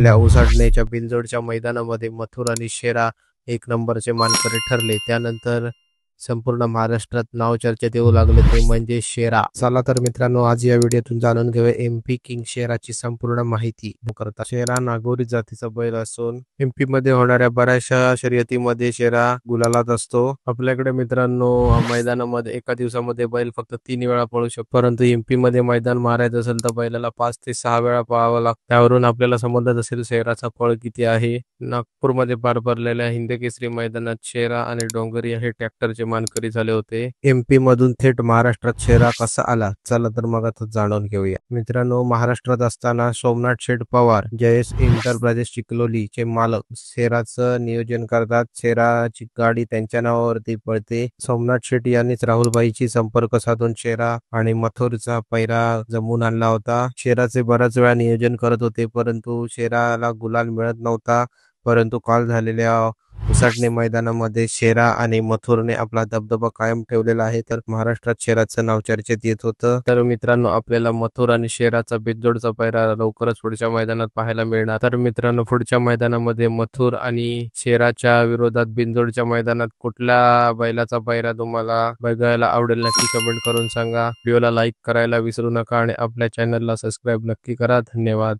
उसाटणेच्या बिनजोडच्या मैदानामध्ये मथुर आणि शेरा एक नंबरचे मानकरी ठरले। त्यानंतर संपूर्ण महाराष्ट्रात नाव चर्चेत येऊ लागले ते म्हणजे शेरा। चला तर मित्रांनो, आज या व्हिडिओतून जाणून घेऊया एमपी किंग शेराची संपूर्ण माहिती करता। शेरा नागोरी जातीचा बैल असून एमपी मध्ये होणाऱ्या बऱ्याचशा शर्यतीमध्ये शेरा गुलालात असतो। आपल्याकडे मित्रांनो मैदानामध्ये एका दिवसामध्ये बैल फक्त 3 वेळा पळू शकतो, परंतु एमपी मध्ये मैदान मारायचं असेल तर बैलाला 5 ते 6 वेळा पळावं लागतं। त्यावरून आपल्याला समजत असेल शेराचा पळ किती आहे। नागपूरमध्ये पार पडलेल्या हिंदकेसरी मैदानात शेरा आणि डोंगरिया हे ट्रॅक्टरचे मानकरी झाले होते। एमपी मधून थेट महाराष्ट्रात शेरा कसा आला, चला तर मग आता जाणून घेऊया। मित्रांनो, महाराष्ट्रात असताना सोमनाथ शेठ पवार जयेश एंटरप्राइजेस चिखलोली चे मालक शेराचं नियोजन करतात। शेराची गाडी त्यांच्या नावावरती पळते। सोमनाथ शेठ यांनीच राहुलबाईची संपर्क साधून शेरा आणि मथुरचा पैरा जमवून आणला होता। शेराचे बऱ्याच वेळा नियोजन करत होते, परंतु शेराला गुलाल मिळत नव्हता। परंतु काल झालेल्या उसाटणे मैदानामध्ये शेरा आणि मथुरने आपला दबदबा कायम ठेवलेला आहे, तर महाराष्ट्रात शेराचं नाव चर्चेत येत होतं। तर मित्रांनो, आपल्याला मथुर आणि शेराचा बिनजोडचा पैरा लवकरच पुढच्या मैदानात पाहायला मिळणार। तर मित्रांनो, पुढच्या मैदानामध्ये मथुर आणि शेराच्या विरोधात बिनजोडच्या मैदानात कुठल्या बैलाचा पैरा तुम्हाला बघायला आवडेल नक्की कमेंट करून सांगा। व्हिडिओला लाईक करायला विसरू नका आणि आपल्या चॅनलला सबस्क्राईब नक्की करा। धन्यवाद।